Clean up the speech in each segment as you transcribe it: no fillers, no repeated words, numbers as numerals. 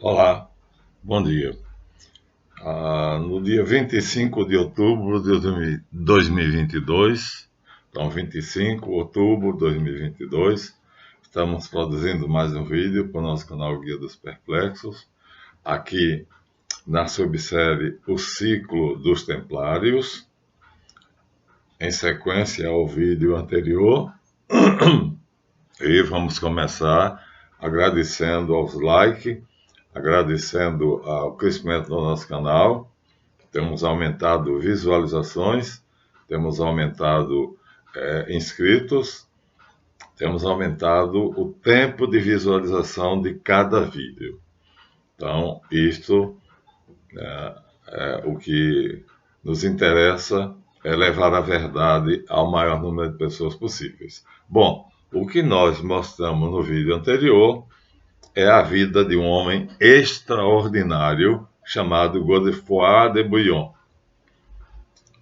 Olá, bom dia. No dia 25 de outubro de 2022, então 25 de outubro de 2022, estamos produzindo mais um vídeo para o nosso canal Guia dos Perplexos, aqui na subsérie O Ciclo dos Templários, em sequência ao vídeo anterior, e vamos começar agradecendo aos likes, agradecendo ao crescimento do nosso canal. Temos aumentado visualizações, temos aumentado inscritos, temos aumentado o tempo de visualização de cada vídeo. Então, isto o que nos interessa é levar a verdade ao maior número de pessoas possíveis. Bom, o que nós mostramos no vídeo anterior é a vida de um homem extraordinário chamado Godefroy de Bouillon.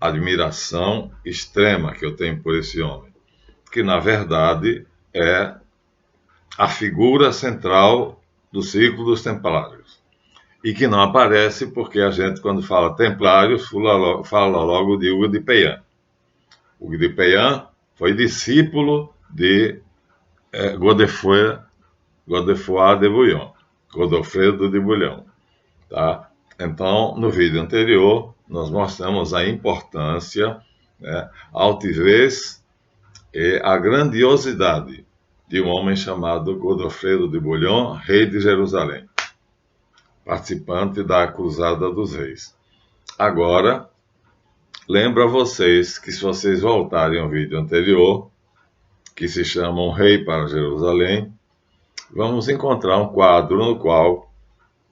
Admiração extrema que eu tenho por esse homem, que na verdade é a figura central do ciclo dos Templários, e que não aparece porque a gente, quando fala Templários, fala logo de Hugues de Payens. Hugues de Payens foi discípulo de Godefroy de Bouillon, Godofredo de Bouillon, tá? Então, no vídeo anterior, nós mostramos a importância, a altivez e a grandiosidade de um homem chamado Godofredo de Bouillon, rei de Jerusalém, participante da Cruzada dos Reis. Agora, lembro a vocês que, se vocês voltarem ao vídeo anterior, que se chama Um Rei para Jerusalém, vamos encontrar um quadro no qual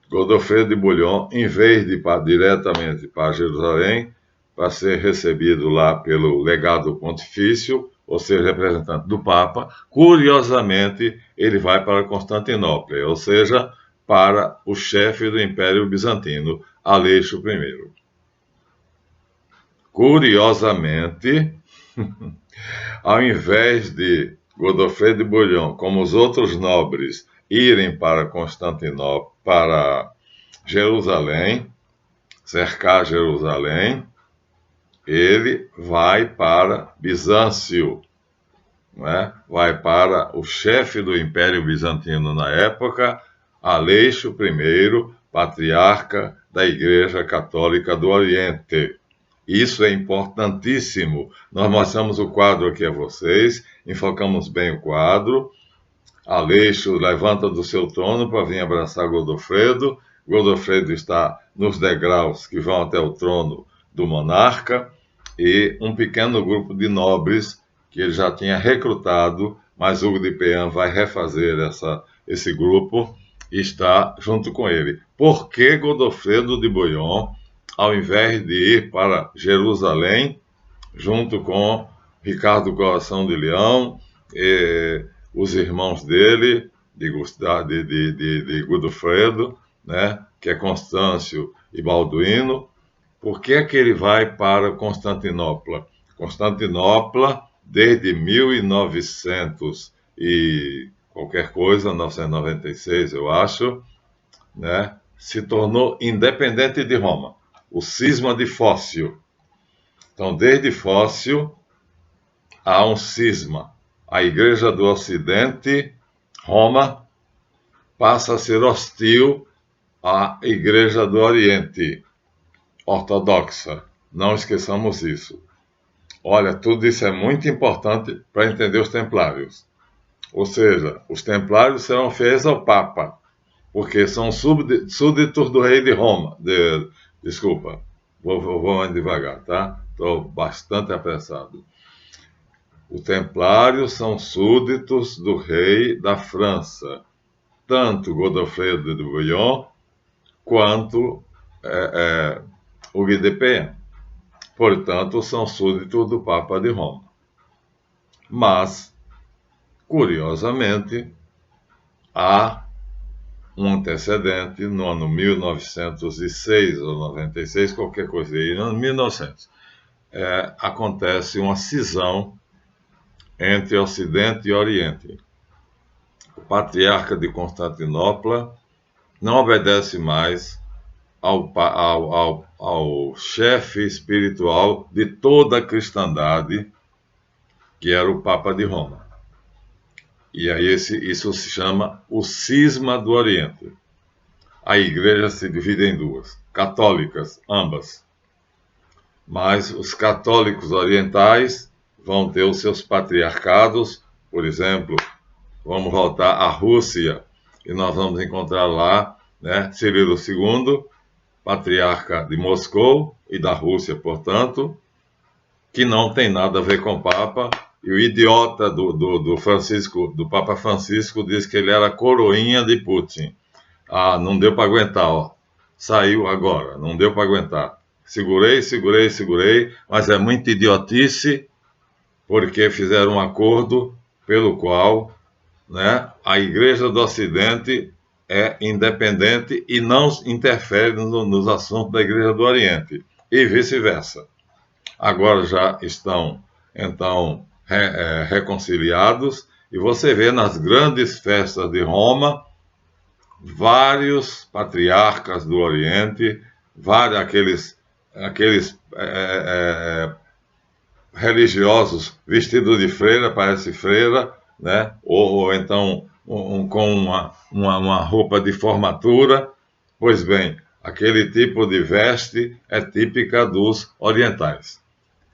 Godofredo de Bouillon, em vez de ir diretamente para Jerusalém, para ser recebido lá pelo legado pontifício, ou seja, representante do Papa, curiosamente, ele vai para Constantinopla, ou seja, para o chefe do Império Bizantino, Aleixo I. Curiosamente, ao invés de Godofredo de Bouillon, como os outros nobres, irem para Constantinopla, para Jerusalém, cercar Jerusalém, ele vai para Bizâncio, vai para o chefe do Império Bizantino na época, Aleixo I, patriarca da Igreja Católica do Oriente. Isso é importantíssimo. Nós mostramos o quadro aqui a vocês, enfocamos bem o quadro. Aleixo levanta do seu trono para vir abraçar Godofredo. Godofredo está nos degraus que vão até o trono do monarca, e um pequeno grupo de nobres que ele já tinha recrutado, mas Hugues de Payens vai refazer esse grupo e está junto com ele. Por que Godofredo de Bouillon, ao invés de ir para Jerusalém, junto com Ricardo Coração de Leão e os irmãos dele, de Godofredo, que é Constâncio e Balduíno, por que é que ele vai para Constantinopla? Constantinopla, desde 1900 e qualquer coisa, 1996, eu acho, se tornou independente de Roma. O cisma de Fócio. Então, desde Fócio, há um cisma. A Igreja do Ocidente, Roma, passa a ser hostil à Igreja do Oriente, ortodoxa. Não esqueçamos isso. Olha, tudo isso é muito importante para entender os Templários. Ou seja, os Templários serão fiéis ao Papa, porque são súditos do rei de Roma. Desculpa, vou mais devagar, tá? Estou bastante apressado. Os Templários são súditos do rei da França, tanto Godofredo de Bouillon quanto Hugues de Payens. Portanto, são súditos do Papa de Roma. Mas, curiosamente, há um antecedente no ano 1906 ou 96, qualquer coisa aí, no ano 1900. Acontece uma cisão entre Ocidente e Oriente. O patriarca de Constantinopla não obedece mais ao chefe espiritual de toda a cristandade, que era o Papa de Roma. E aí isso se chama o cisma do Oriente. A igreja se divide em duas, católicas, ambas. Mas os católicos orientais vão ter os seus patriarcados, por exemplo, vamos voltar à Rússia, e nós vamos encontrar lá, né, Cirilo II, patriarca de Moscou e da Rússia, portanto, que não tem nada a ver com o Papa, e o idiota do Papa Francisco diz que ele era coroinha de Putin. Ah, não deu para aguentar, ó. Saiu agora, não deu para aguentar. Segurei, mas é muita idiotice, porque fizeram um acordo pelo qual, né, a Igreja do Ocidente é independente e não interfere nos assuntos da Igreja do Oriente, e vice-versa. Agora já estão, então, reconciliados, e você vê nas grandes festas de Roma vários patriarcas do Oriente, aqueles religiosos vestidos de freira, parece freira, né? Ou então com uma roupa de formatura. Pois bem, aquele tipo de veste é típica dos orientais,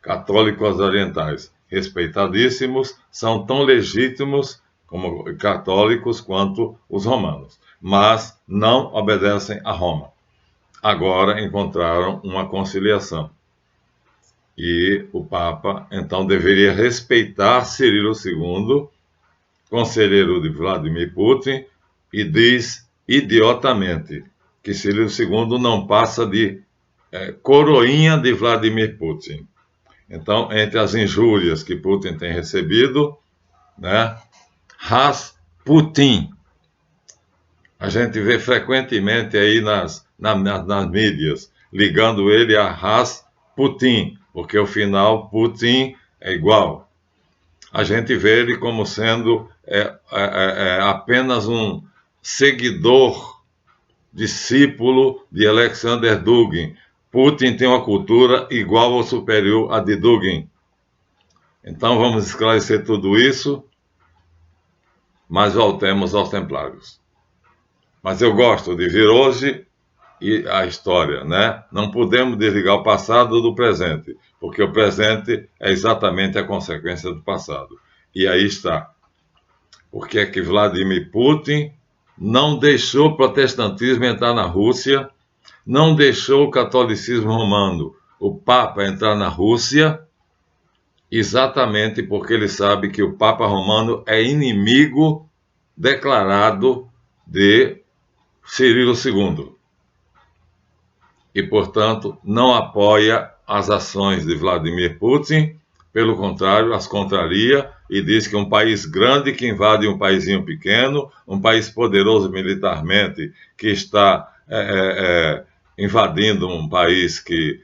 católicos orientais, respeitadíssimos, são tão legítimos como católicos quanto os romanos, mas não obedecem a Roma. Agora encontraram uma conciliação. E o Papa, então, deveria respeitar Cirilo II, conselheiro de Vladimir Putin, e diz idiotamente que Cirilo II não passa de coroinha de Vladimir Putin. Então, entre as injúrias que Putin tem recebido, né, Rasputin, a gente vê frequentemente aí nas mídias, ligando ele a Rasputin, porque o final Putin é igual. A gente vê ele como sendo apenas um seguidor, discípulo de Alexander Dugin. Putin tem uma cultura igual ou superior à de Dugin. Então vamos esclarecer tudo isso, mas voltemos aos Templários. Mas eu gosto de vir hoje e a história, né? Não podemos desligar o passado do presente, porque o presente é exatamente a consequência do passado. E aí está. Por que é que Vladimir Putin não deixou o protestantismo entrar na Rússia, não deixou o catolicismo romano, o Papa, entrar na Rússia? Exatamente porque ele sabe que o Papa Romano é inimigo declarado de Cirilo II. E, portanto, não apoia as ações de Vladimir Putin, pelo contrário, as contraria e diz que um país grande que invade um paísinho pequeno, um país poderoso militarmente que está invadindo um país que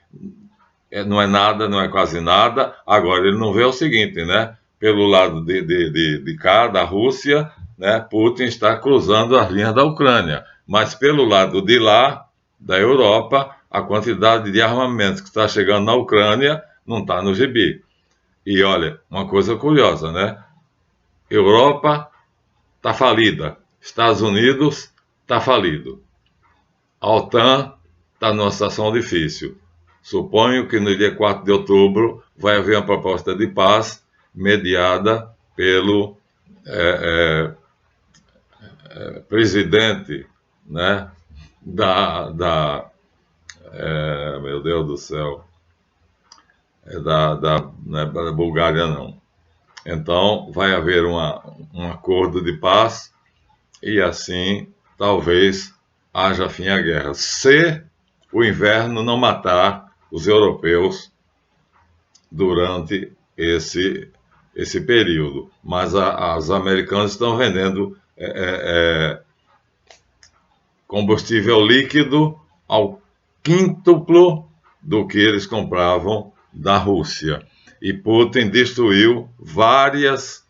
não é nada, não é quase nada. Agora, ele não vê o seguinte, né? Pelo lado de cá, da Rússia, né, Putin está cruzando as linhas da Ucrânia. Mas pelo lado de lá, da Europa, a quantidade de armamentos que está chegando na Ucrânia não está no gibi. E olha, uma coisa curiosa, né? Europa está falida, Estados Unidos está falido, a OTAN está numa situação difícil. Suponho que no dia 4 de outubro vai haver uma proposta de paz mediada pelo presidente, né, meu Deus do céu, não é da Bulgária, não. Então, vai haver um acordo de paz e, assim, talvez haja fim à guerra. Se o inverno não matar os europeus durante esse período. Mas os americanos estão vendendo combustível líquido ao quíntuplo do que eles compravam da Rússia. E Putin destruiu várias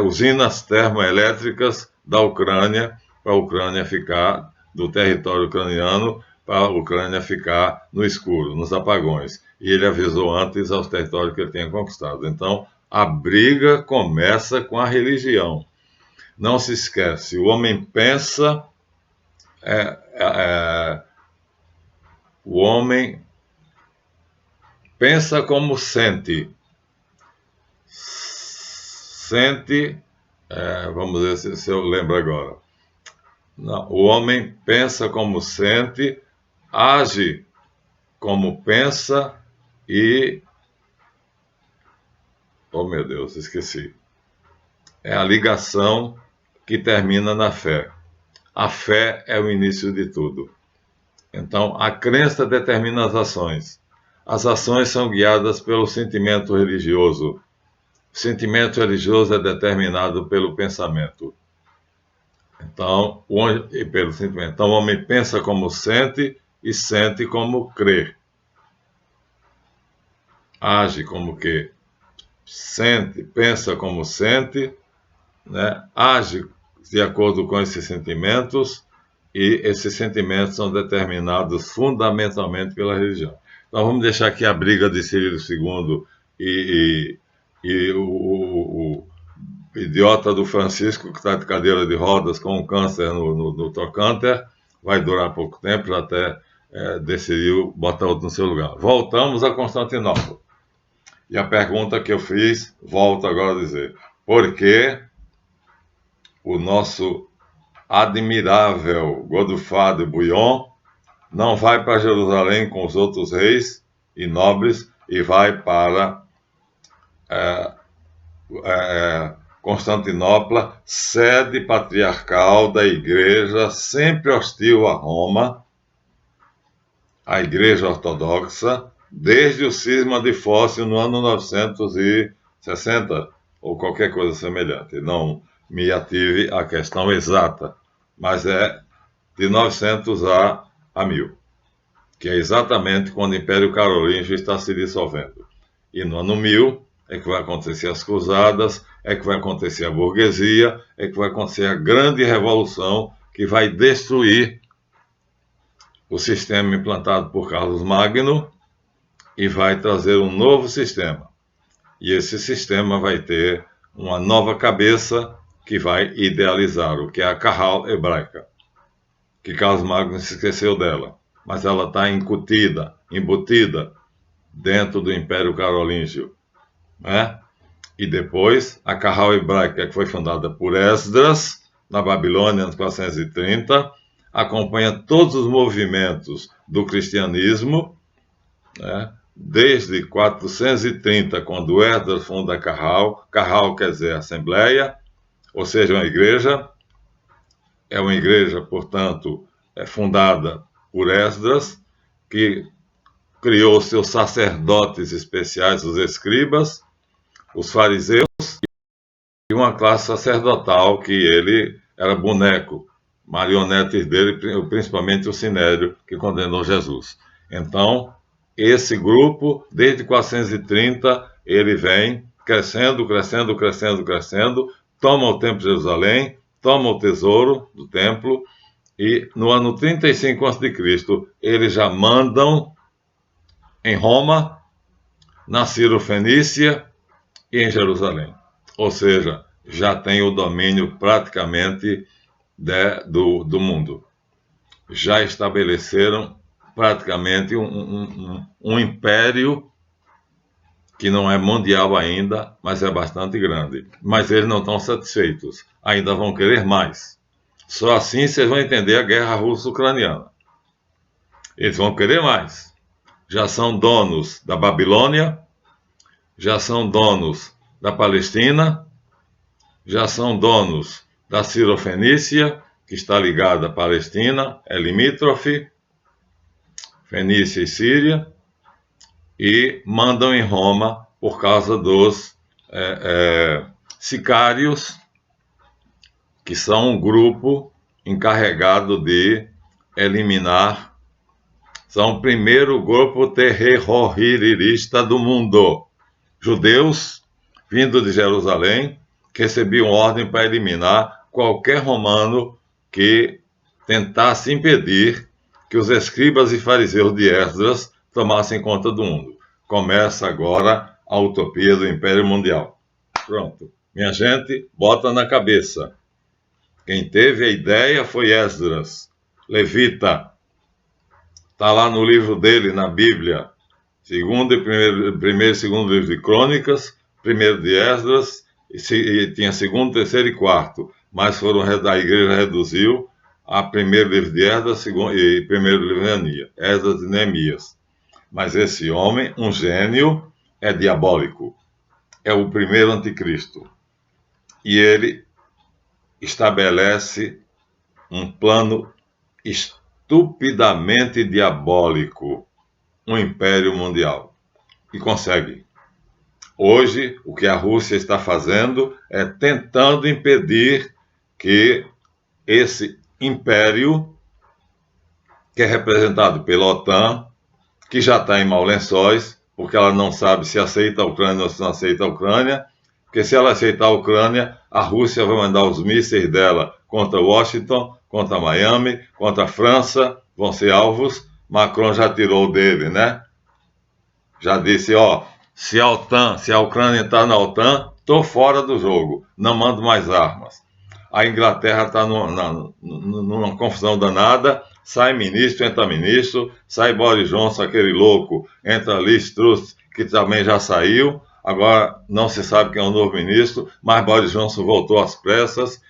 usinas termoelétricas da Ucrânia para a Ucrânia ficar, do território ucraniano, para a Ucrânia ficar no escuro, nos apagões. E ele avisou antes aos territórios que ele tinha conquistado. Então, a briga começa com a religião. Não se esquece, o homem pensa, o homem pensa como sente. Sente, vamos ver se eu lembro agora. Não, o homem pensa como sente, age como pensa e... Oh, meu Deus, esqueci. É a ligação que termina na fé. A fé é o início de tudo. Então, a crença determina as ações. As ações são guiadas pelo sentimento religioso. O sentimento religioso é determinado pelo pensamento. Então, o homem pensa como sente e sente como crê. Age como que sente, pensa como sente, né? Age de acordo com esses sentimentos, e esses sentimentos são determinados fundamentalmente pela religião. Então vamos deixar aqui a briga de Cirilo II e o idiota do Francisco, que está de cadeira de rodas com um câncer no trocânter, vai durar pouco tempo, já até decidiu botar outro no seu lugar. Voltamos a Constantinopla. E a pergunta que eu fiz, volto agora a dizer: por que o nosso admirável Godofredo de Bouillon não vai para Jerusalém com os outros reis e nobres e vai para Constantinopla, sede patriarcal da igreja, sempre hostil a Roma, a igreja ortodoxa, desde o cisma de Fócio no ano 960, ou qualquer coisa semelhante. Não me ative à questão exata, mas é de 900 a 1000, que é exatamente quando o Império Carolíngio está se dissolvendo. E no ano 1000 é que vai acontecer as cruzadas, é que vai acontecer a burguesia, é que vai acontecer a grande revolução que vai destruir o sistema implantado por Carlos Magno e vai trazer um novo sistema. E esse sistema vai ter uma nova cabeça que vai idealizar, o que é a Kahal hebraica, que Carlos Magno se esqueceu dela, mas ela está embutida dentro do Império Carolíngio, né? E depois a Kahal hebraica, que foi fundada por Esdras, na Babilônia, em 430, acompanha todos os movimentos do cristianismo, né? Desde 430, quando Esdras funda a Kahal quer dizer Assembleia, ou seja, uma igreja. É uma igreja, portanto, fundada por Esdras, que criou seus sacerdotes especiais, os escribas, os fariseus, e uma classe sacerdotal que ele era boneco, marionetes dele, principalmente o Sinédrio, que condenou Jesus. Então, esse grupo, desde 430, ele vem crescendo, toma o Templo de Jerusalém, toma o tesouro do templo, e no ano 35 a.C., eles já mandam em Roma, na Ciro-Fenícia e em Jerusalém. Ou seja, já tem o domínio praticamente do mundo. Já estabeleceram praticamente um império que não é mundial ainda, mas é bastante grande. Mas eles não estão satisfeitos, ainda vão querer mais. Só assim vocês vão entender a guerra russo-ucraniana. Eles vão querer mais. Já são donos da Babilônia, já são donos da Palestina, já são donos da Ciro-Fenícia, que está ligada à Palestina, é limítrofe, Fenícia e Síria, e mandam em Roma por causa dos sicários, que são um grupo encarregado de eliminar, são o primeiro grupo terrorista do mundo. Judeus, vindo de Jerusalém, que recebiam ordem para eliminar qualquer romano que tentasse impedir que os escribas e fariseus de Esdras tomassem conta do mundo. Começa agora a utopia do Império Mundial. Pronto. Minha gente, bota na cabeça. Quem teve a ideia foi Esdras, levita. Está lá no livro dele, na Bíblia. Primeiro e segundo livro de Crônicas, primeiro de Esdras, e tinha segundo, terceiro e quarto. Mas a igreja reduziu a primeiro livro de Esdras e primeiro livro de Neemias, Esdras e Neemias. Mas esse homem, um gênio, é diabólico. É o primeiro anticristo. E ele estabelece um plano estupidamente diabólico, um império mundial. E consegue. Hoje, o que a Rússia está fazendo é tentando impedir que esse império, que é representado pela OTAN, que já está em maus lençóis, porque ela não sabe se aceita a Ucrânia ou se não aceita a Ucrânia, porque se ela aceitar a Ucrânia, a Rússia vai mandar os mísseis dela contra Washington, contra Miami, contra a França, vão ser alvos. Macron já tirou dele, né? Já disse, se a Ucrânia está na OTAN, estou fora do jogo, não mando mais armas. A Inglaterra está numa confusão danada, sai ministro, entra ministro, sai Boris Johnson, aquele louco, entra Liz Truss, que também já saiu, agora não se sabe quem é o novo ministro, mas Boris Johnson voltou às pressas,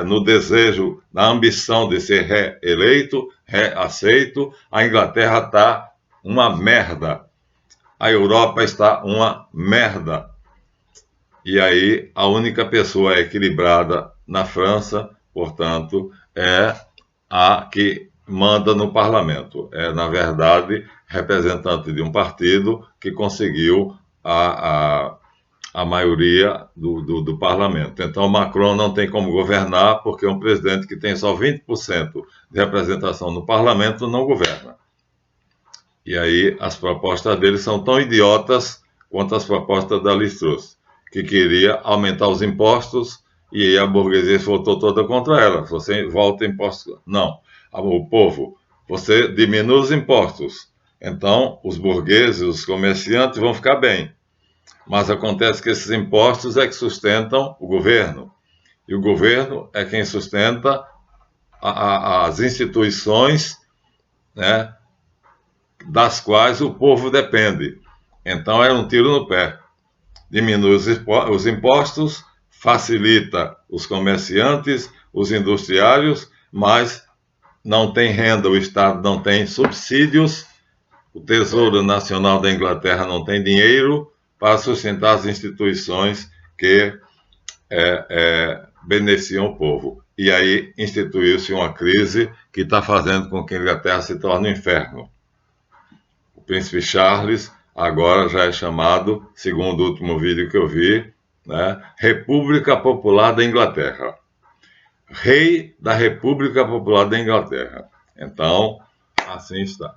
no desejo, na ambição de ser reeleito, reaceito. A Inglaterra está uma merda. A Europa está uma merda. E aí a única pessoa equilibrada na França, portanto, é a que manda no parlamento. É, na verdade, representante de um partido que conseguiu a maioria do parlamento. Então, Macron não tem como governar, porque um presidente que tem só 20% de representação no parlamento não governa. E aí as propostas dele são tão idiotas quanto as propostas da Liz Truss, que queria aumentar os impostos, e aí a burguesia votou toda contra ela. Você volta impostos. Não. O povo, você diminui os impostos. Então, os burgueses, os comerciantes vão ficar bem. Mas acontece que esses impostos é que sustentam o governo. E o governo é quem sustenta as instituições, né, das quais o povo depende. Então, é um tiro no pé. Diminui os impostos, facilita os comerciantes, os industriários, mas não tem renda, o Estado não tem subsídios, o Tesouro Nacional da Inglaterra não tem dinheiro para sustentar as instituições que beneficiam o povo. E aí instituiu-se uma crise que está fazendo com que a Inglaterra se torne um inferno. O príncipe Charles agora já é chamado, segundo o último vídeo que eu vi, né, República Popular da Inglaterra. Rei da República Popular da Inglaterra. Então, assim está.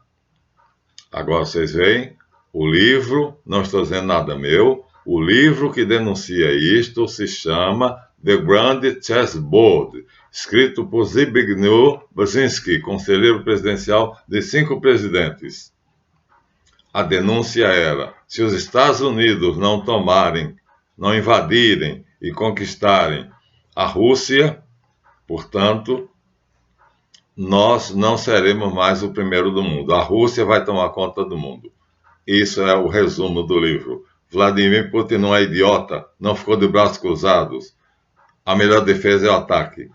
Agora vocês veem, o livro, não estou dizendo nada meu, o livro que denuncia isto se chama The Grand Chessboard, escrito por Zbigniew Brzezinski, conselheiro presidencial de 5 presidentes. A denúncia era, se os Estados Unidos não invadirem e conquistarem a Rússia, portanto, nós não seremos mais o primeiro do mundo. A Rússia vai tomar conta do mundo. Isso é o resumo do livro. Vladimir Putin não é idiota, não ficou de braços cruzados. A melhor defesa é o ataque.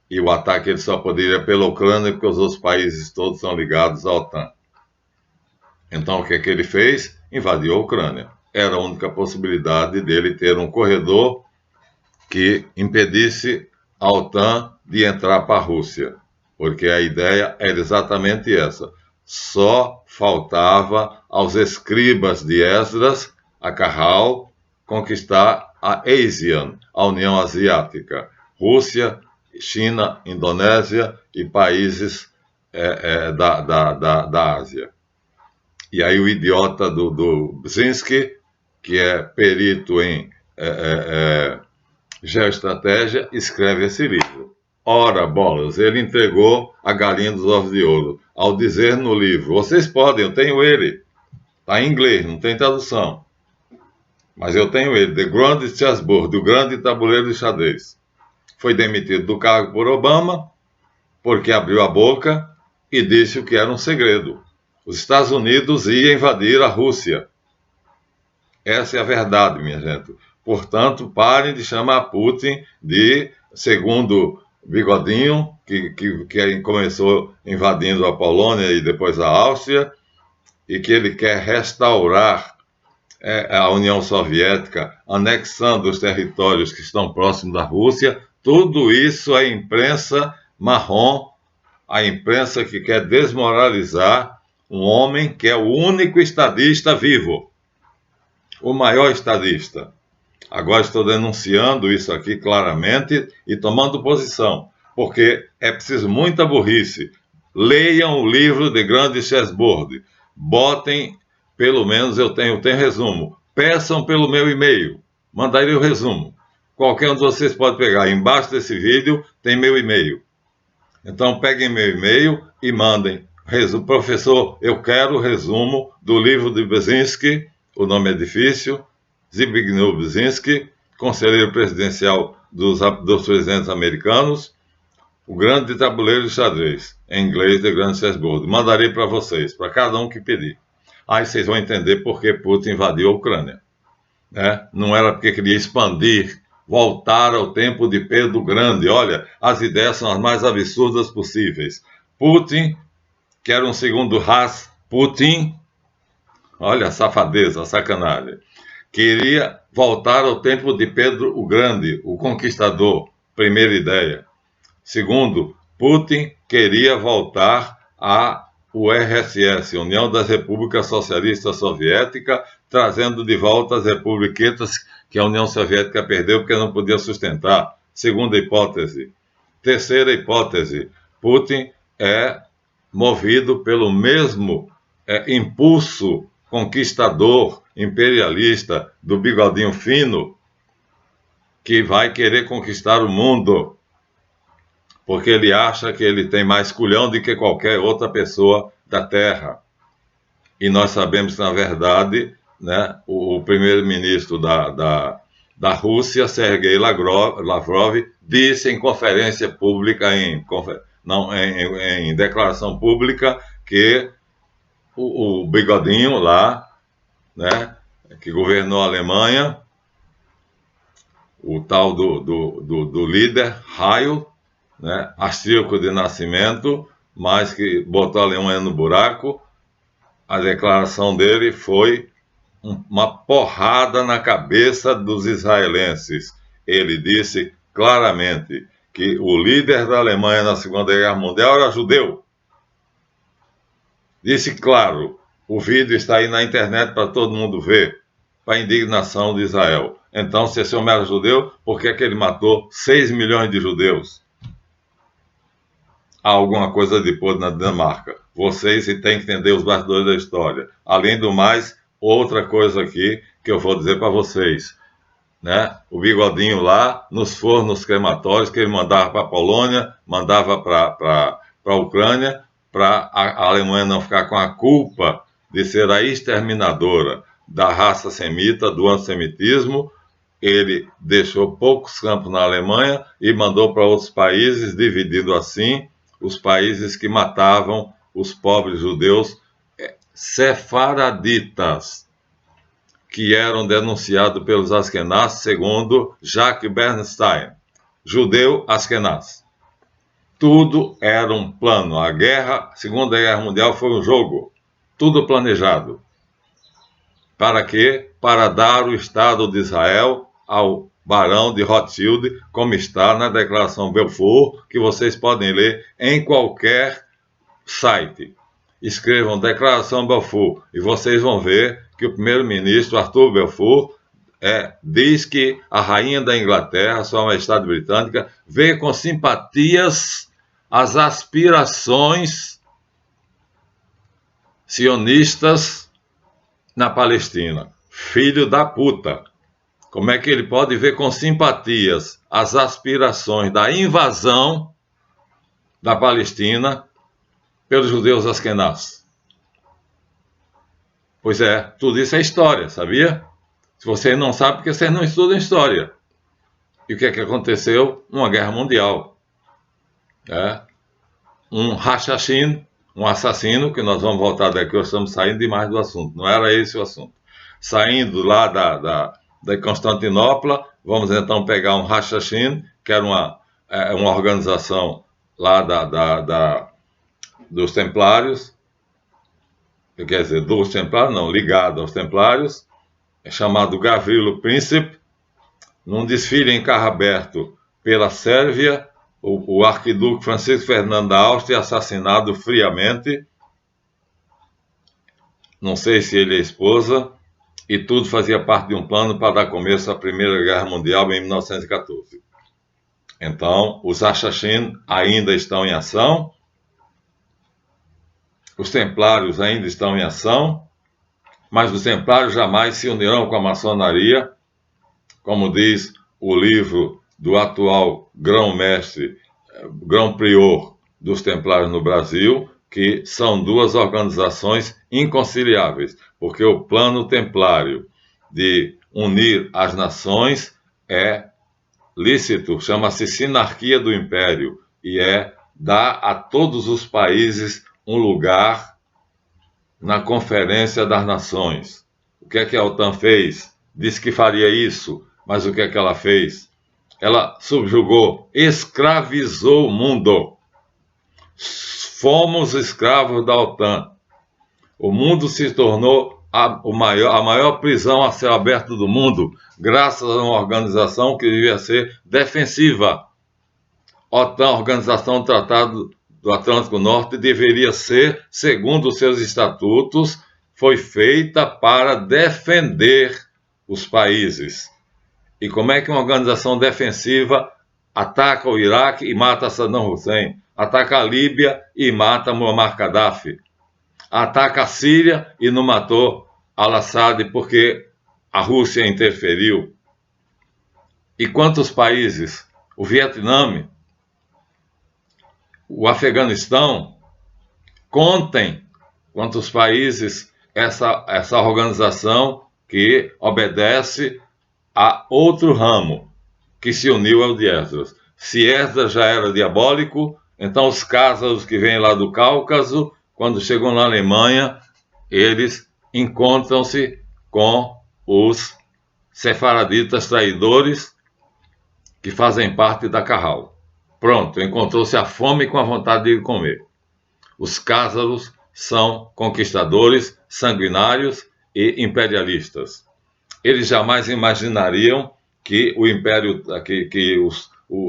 E o ataque ele só poderia pela Ucrânia, porque os outros países todos são ligados à OTAN. Então, o que é que ele fez? Invadiu a Ucrânia. Era a única possibilidade dele ter um corredor que impedisse a OTAN de entrar para a Rússia. Porque a ideia era exatamente essa. Só faltava aos escribas de Esdras, a Carral, conquistar a ASEAN, a União Asiática, Rússia, China, Indonésia e países da Ásia. E aí o idiota do Brzezinski, que é perito em geoestratégia, escreve esse livro. Ora, bolas, ele entregou a galinha dos ovos de ouro, ao dizer no livro, vocês podem, eu tenho ele, está em inglês, não tem tradução, mas eu tenho ele, The Grand Chessboard, o grande tabuleiro de xadrez. Foi demitido do cargo por Obama, porque abriu a boca e disse o que era um segredo. Os Estados Unidos iam invadir a Rússia. Essa é a verdade, minha gente. Portanto, parem de chamar Putin de segundo Bigodinho, que começou invadindo a Polônia e depois a Áustria, e que ele quer restaurar a União Soviética, anexando os territórios que estão próximos da Rússia. Tudo isso é imprensa marrom, a imprensa que quer desmoralizar um homem que é o único estadista vivo, o maior estadista. Agora estou denunciando isso aqui claramente e tomando posição, porque é preciso muita burrice. Leiam o livro de Grande Chessboard, botem, pelo menos eu tenho resumo, peçam pelo meu e-mail, mandarei o resumo. Qualquer um de vocês pode pegar, embaixo desse vídeo tem meu e-mail. Então peguem meu e-mail e mandem. Professor, eu quero o resumo do livro de Brzezinski, o nome é difícil, Zbigniew Brzezinski, conselheiro presidencial dos presidentes americanos, o grande tabuleiro de xadrez, em inglês, The Grand Chessboard. Mandarei para vocês, para cada um que pedir. Aí vocês vão entender por que Putin invadiu a Ucrânia. Né? Não era porque queria expandir, voltar ao tempo de Pedro o Grande. Olha, as ideias são as mais absurdas possíveis. Putin, que era um segundo Rasputin, olha a safadeza, a sacanagem, queria voltar ao tempo de Pedro o Grande, o conquistador, primeira ideia. Segundo, Putin queria voltar à URSS, União das Repúblicas Socialistas Soviéticas, trazendo de volta as republiquetas que a União Soviética perdeu porque não podia sustentar. Segunda hipótese. Terceira hipótese, Putin é movido pelo mesmo impulso conquistador, imperialista do bigodinho fino, que vai querer conquistar o mundo, porque ele acha que ele tem mais culhão do que qualquer outra pessoa da Terra. E nós sabemos que, na verdade, né, o primeiro-ministro da Rússia, Sergei Lavrov, disse em conferência pública, em declaração pública, que o bigodinho lá, né, que governou a Alemanha, o tal do líder, Heil, né, austríaco de nascimento, mas que botou a Alemanha no buraco, a declaração dele foi uma porrada na cabeça dos israelenses. Ele disse claramente que o líder da Alemanha na Segunda Guerra Mundial era judeu. Disse claro, o vídeo está aí na internet para todo mundo ver, para a indignação de Israel. Então, se esse homem era judeu, por que é que ele matou 6 milhões de judeus? Há alguma coisa de podre na Dinamarca. Vocês têm que entender os bastidores da história. Além do mais, outra coisa aqui que eu vou dizer para vocês. Né? O bigodinho lá, nos fornos crematórios que ele mandava para a Polônia, mandava para a Ucrânia, para a Alemanha não ficar com a culpa de ser a exterminadora da raça semita, do antissemitismo. Ele deixou poucos campos na Alemanha e mandou para outros países, dividindo assim os países que matavam os pobres judeus sefaraditas, que eram denunciados pelos Askenaz, segundo Jacques Bernstein, judeu Askenaz. Tudo era um plano. A Segunda Guerra Mundial foi um jogo, tudo planejado. Para quê? Para dar o Estado de Israel ao Barão de Rothschild, como está na Declaração Balfour, que vocês podem ler em qualquer site. Escrevam Declaração Balfour e vocês vão ver que o primeiro-ministro Arthur Balfour diz que a rainha da Inglaterra, Sua Majestade Britânica, vê com simpatias as aspirações sionistas na Palestina. Filho da puta! Como é que ele pode ver com simpatias as aspirações da invasão da Palestina pelos judeus askenazes. Pois é, tudo isso é história, sabia? Se você não sabe, porque você não estuda história. E o que é que aconteceu? Uma guerra mundial. Um Hashashin, um assassino, que nós vamos voltar daqui, nós estamos saindo demais do assunto. Não era esse o assunto. Saindo lá da Constantinopla, vamos então pegar um Hashashin, que era uma organização lá dos Templários, quer dizer, dos Templários, não, ligado aos Templários, chamado Gavrilo Princip, num desfile em carro aberto pela Sérvia, o arquiduque Francisco Fernando da Áustria assassinado friamente, não sei se ele é esposa, e tudo fazia parte de um plano para dar começo à Primeira Guerra Mundial em 1914. Então, os Hashashin ainda estão em ação, os Templários ainda estão em ação, mas os Templários jamais se unirão com a maçonaria, como diz o livro do atual grão-mestre, grão-prior dos Templários no Brasil, que são duas organizações inconciliáveis, porque o plano templário de unir as nações é lícito, chama-se sinarquia do império, e é dar a todos os países um lugar na Conferência das Nações. O que é que a OTAN fez? Disse que faria isso, mas o que é que ela fez? Ela subjugou, escravizou o mundo. Fomos escravos da OTAN. O mundo se tornou a maior prisão a céu aberto do mundo, graças a uma organização que devia ser defensiva. OTAN, Organização do Tratado do Atlântico Norte, deveria ser, segundo os seus estatutos, foi feita para defender os países. E como é que uma organização defensiva ataca o Iraque e mata Saddam Hussein? Ataca a Líbia e mata Muammar Gaddafi? Ataca a Síria e não matou al-Assad porque a Rússia interferiu? E quantos países? O Vietnã, o Afeganistão, contem quantos países essa organização que obedece a outro ramo que se uniu ao de Esdras. Se Esdras já era diabólico, então os cázaros que vêm lá do Cáucaso, quando chegam na Alemanha, eles encontram-se com os sefaraditas traidores que fazem parte da Carral. Pronto, encontrou-se a fome com a vontade de comer. Os cázaros são conquistadores, sanguinários e imperialistas. Eles jamais imaginariam que o império,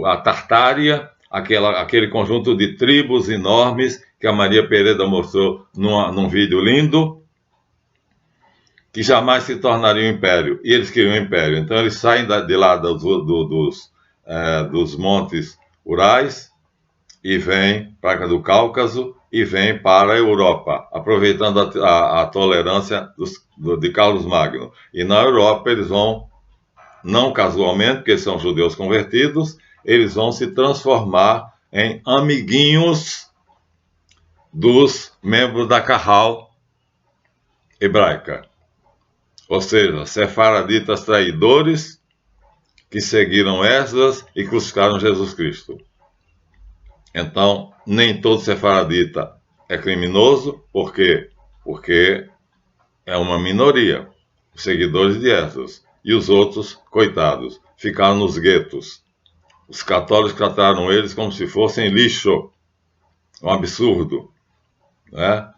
a Tartária, aquele conjunto de tribos enormes que a Maria Pereira mostrou num vídeo lindo, que jamais se tornaria um império. E eles queriam um império. Então eles saem de lá dos montes Urais e vêm para do Cáucaso e vêm para a Europa, aproveitando a tolerância de Carlos Magno. E na Europa eles vão, não casualmente, porque são judeus convertidos, eles vão se transformar em amiguinhos dos membros da Carral hebraica. Ou seja, sefaraditas traidores que seguiram Esdras e crucificaram Jesus Cristo. Então, nem todo sefaradita é criminoso. Por quê? Porque é uma minoria, os seguidores de Esdras. E os outros, coitados, ficaram nos guetos. Os católicos trataram eles como se fossem lixo. Um absurdo. Né?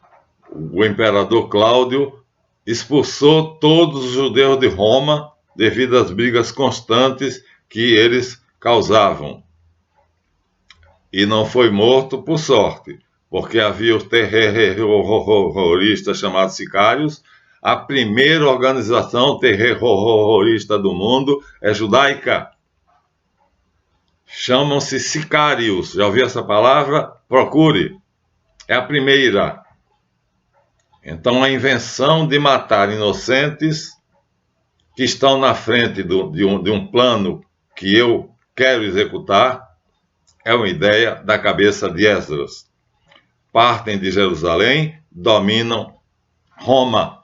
O imperador Cláudio expulsou todos os judeus de Roma devido às brigas constantes que eles causavam. E não foi morto por sorte, porque havia os terroristas chamados sicários. A primeira organização terrorista do mundo é judaica. Chamam-se sicários. Já ouviu essa palavra? Procure. É a primeira. Então, a invenção de matar inocentes que estão na frente de um plano que eu quero executar é uma ideia da cabeça de Esdras. Partem de Jerusalém, dominam Roma,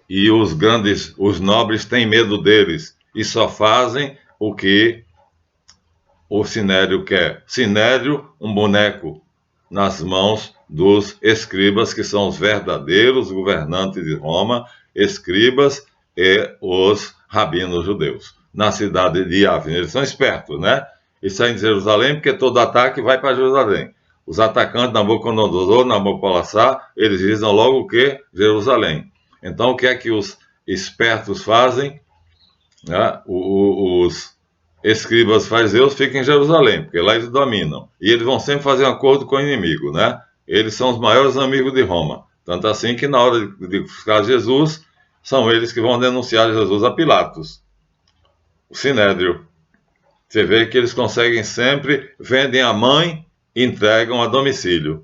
e os nobres têm medo deles e só fazem o que o Sinédrio quer. Sinédrio, um boneco nas mãos dos escribas, que são os verdadeiros governantes de Roma, escribas e os rabinos judeus, na cidade de Yavne. Eles são espertos, né? E saem de Jerusalém porque todo ataque vai para Jerusalém. Os atacantes, Nabucodonosor, Nabopolassar, eles dizem logo o que? Jerusalém. Então, o que é que os espertos fazem? Né? Os escribas fariseus ficam em Jerusalém, porque lá eles dominam. E eles vão sempre fazer um acordo com o inimigo, né? Eles são os maiores amigos de Roma. Tanto assim que na hora de buscar Jesus, são eles que vão denunciar Jesus a Pilatos. O Sinédrio. Você vê que eles conseguem sempre, vendem a mãe e entregam a domicílio.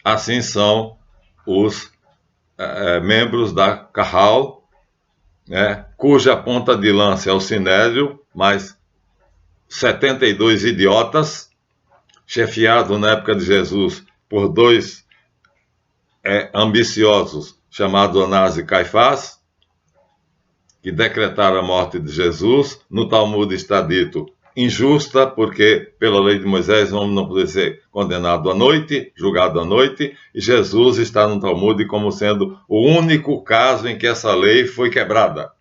Assim são os membros da Kahal, né, cuja ponta de lança é o Sinédrio, mas 72 idiotas, chefiado na época de Jesus por dois ambiciosos, chamados Anás e Caifás, que decretaram a morte de Jesus. No Talmud está dito injusta, porque pela lei de Moisés o homem não podia ser condenado à noite, julgado à noite, e Jesus está no Talmud como sendo o único caso em que essa lei foi quebrada.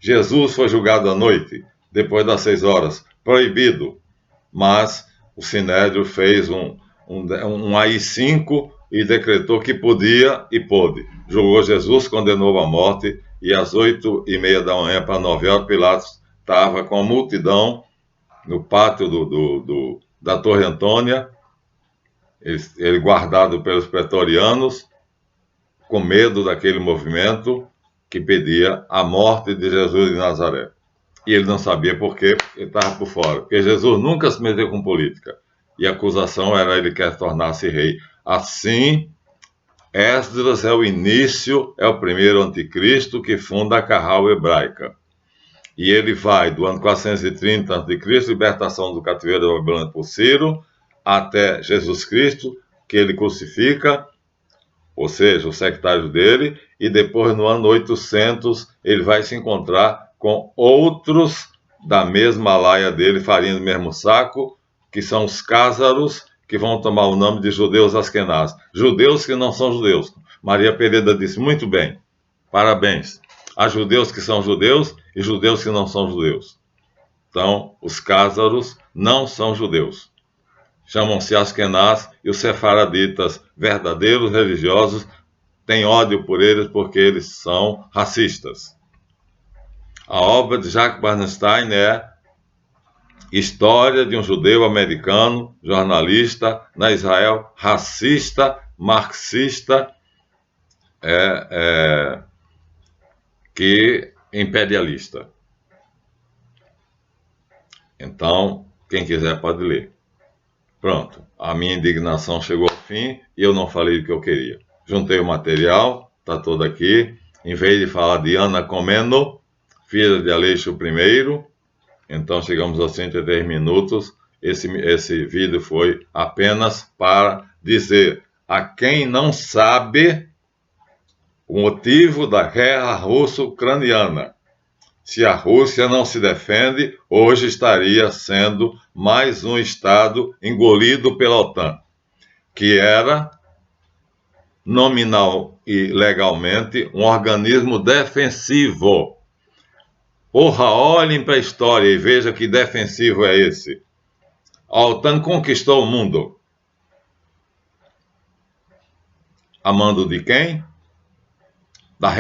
Jesus foi julgado à noite, depois das 6 horas, proibido, mas o Sinédrio fez um AI-5 e decretou que podia e pôde. Julgou Jesus, condenou à morte, e às 8h30 da manhã para 9h, Pilatos estava com a multidão no pátio da Torre Antônia, ele guardado pelos pretorianos, com medo daquele movimento que pedia a morte de Jesus de Nazaré. E ele não sabia por quê, ele estava por fora. Porque Jesus nunca se meteu com política. E a acusação era ele quer tornar-se rei. Assim, Esdras é o início, é o primeiro anticristo que funda a Kahal hebraica. E ele vai do ano 430 a.C., libertação do cativeiro da Babilônia por Ciro, até Jesus Cristo, que ele crucifica, ou seja, o sectário dele, e depois no ano 800 ele vai se encontrar com outros da mesma laia dele, farinha do mesmo saco, que são os cázaros, que vão tomar o nome de judeus askenaz. Judeus que não são judeus. Maria Pereira disse, muito bem, parabéns. Há judeus que são judeus e judeus que não são judeus. Então, os cázaros não são judeus. Chamam-se askenaz, e os sefaraditas, verdadeiros religiosos, têm ódio por eles porque eles são racistas. A obra de Jacques Bernstein é História de um judeu americano, jornalista, na Israel, racista, marxista, que imperialista. Então, quem quiser pode ler. Pronto, a minha indignação chegou ao fim e eu não falei o que eu queria. Juntei o material, está todo aqui. Em vez de falar de Ana Comneno, filha de Aleixo I, então chegamos aos 103 minutos. Esse vídeo foi apenas para dizer a quem não sabe o motivo da guerra russo-ucraniana. Se a Rússia não se defende, hoje estaria sendo mais um Estado engolido pela OTAN, que era, nominal e legalmente, um organismo defensivo. Porra, olhem para a história e vejam que defensivo é esse. A OTAN conquistou o mundo. A mando de quem? Da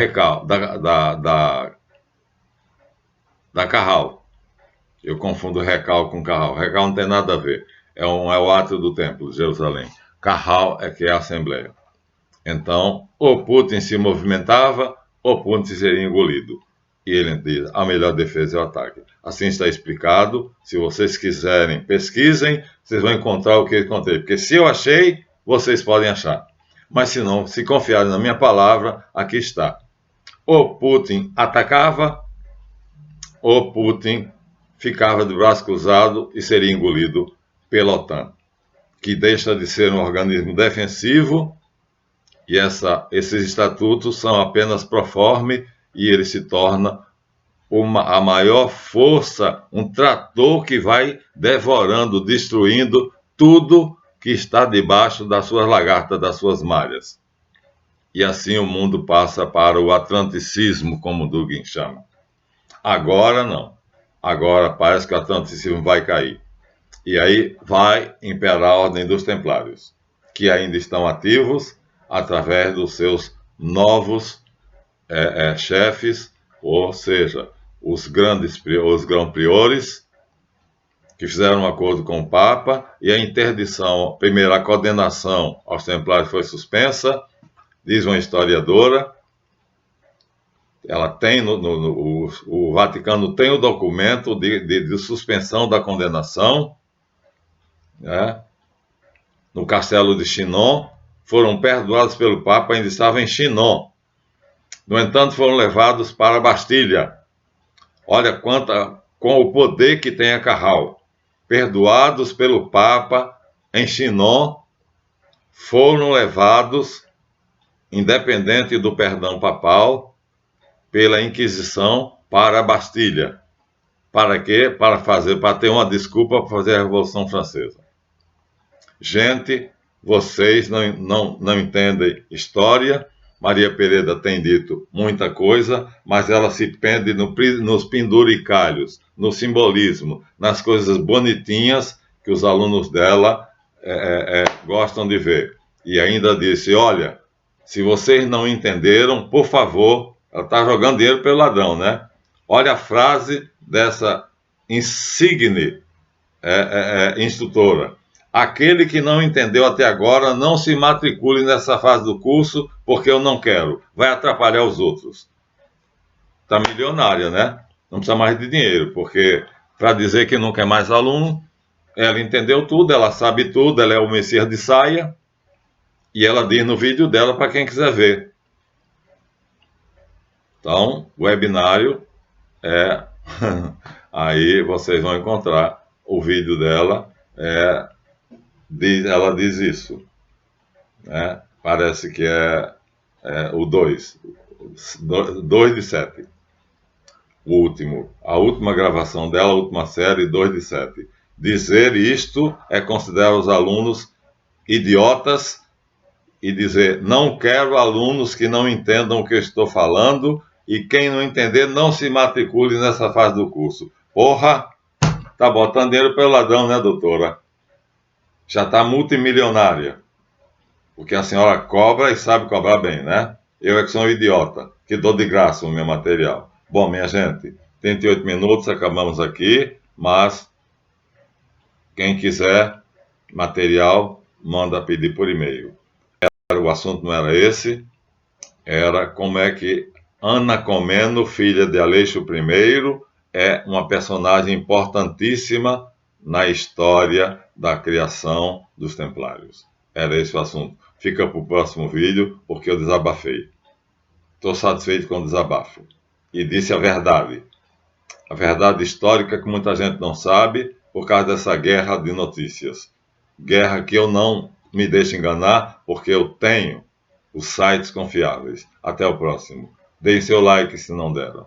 Kahal. Eu confundo Recal com Kahal. Recal não tem nada a ver. É o átrio do templo de Jerusalém. Kahal é que é a Assembleia. Então, ou Putin se movimentava, ou Putin seria engolido. E ele diz, a melhor defesa é o ataque. Assim está explicado. Se vocês quiserem, pesquisem, vocês vão encontrar o que eu encontrei. Porque se eu achei, vocês podem achar. Mas se não, se confiarem na minha palavra, aqui está. Ou Putin atacava, ou Putin ficava de braço cruzado e seria engolido pela OTAN, que deixa de ser um organismo defensivo, e esses estatutos são apenas pro forma, e ele se torna a maior força, um trator que vai devorando, destruindo tudo que está debaixo das suas lagartas, das suas malhas. E assim o mundo passa para o atlanticismo, como Dugin chama. Agora não. Agora parece que o atlanticismo vai cair. E aí vai imperar a Ordem dos Templários, que ainda estão ativos através dos seus novos chefes, ou seja, os grão-priores, que fizeram um acordo com o Papa, e a interdição, primeiro a condenação aos Templários foi suspensa, diz uma historiadora. Ela tem o Vaticano tem o documento de suspensão da condenação, né? No castelo de Chinon, foram perdoados pelo Papa, ainda estavam em Chinon. No entanto, foram levados para a Bastilha. Olha com o poder que tem a Carral. Perdoados pelo Papa em Chinon, foram levados, independente do perdão papal, pela Inquisição para a Bastilha. Para quê? Para ter uma desculpa para fazer a Revolução Francesa. Gente, vocês não entendem história. Maria Pereira tem dito muita coisa, mas ela se pende nos penduricalhos, no simbolismo, nas coisas bonitinhas que os alunos dela gostam de ver. E ainda disse, olha, se vocês não entenderam, por favor, ela está jogando dinheiro pelo ladrão, né? Olha a frase dessa insigne instrutora. Aquele que não entendeu até agora, não se matricule nessa fase do curso, porque eu não quero. Vai atrapalhar os outros. Está milionária, né? Não precisa mais de dinheiro, porque para dizer que não quer mais aluno, ela entendeu tudo, ela sabe tudo, ela é o Messias de saia, e ela diz no vídeo dela para quem quiser ver. Então, o webinário aí vocês vão encontrar o vídeo dela, ela diz isso, né? Parece que é o 2 de 7, a última gravação dela, a última série, 2 de 7. Dizer isto é considerar os alunos idiotas e dizer, não quero alunos que não entendam o que eu estou falando, e quem não entender, não se matricule nessa fase do curso. Porra, tá botando dinheiro pelo ladrão, né, doutora? Já está multimilionária, porque a senhora cobra e sabe cobrar bem, né? Eu é que sou um idiota, que dou de graça o meu material. Bom, minha gente, 38 minutos, acabamos aqui, mas quem quiser material, manda pedir por e-mail. O assunto não era esse, era como é que Ana Comneno, filha de Aleixo I, é uma personagem importantíssima na história da criação dos Templários. Era esse o assunto. Fica para o próximo vídeo, porque eu desabafei. Estou satisfeito com o desabafo. E disse a verdade histórica que muita gente não sabe por causa dessa guerra de notícias. Guerra que eu não me deixo enganar, porque eu tenho os sites confiáveis. Até o próximo. Deem seu like se não deram.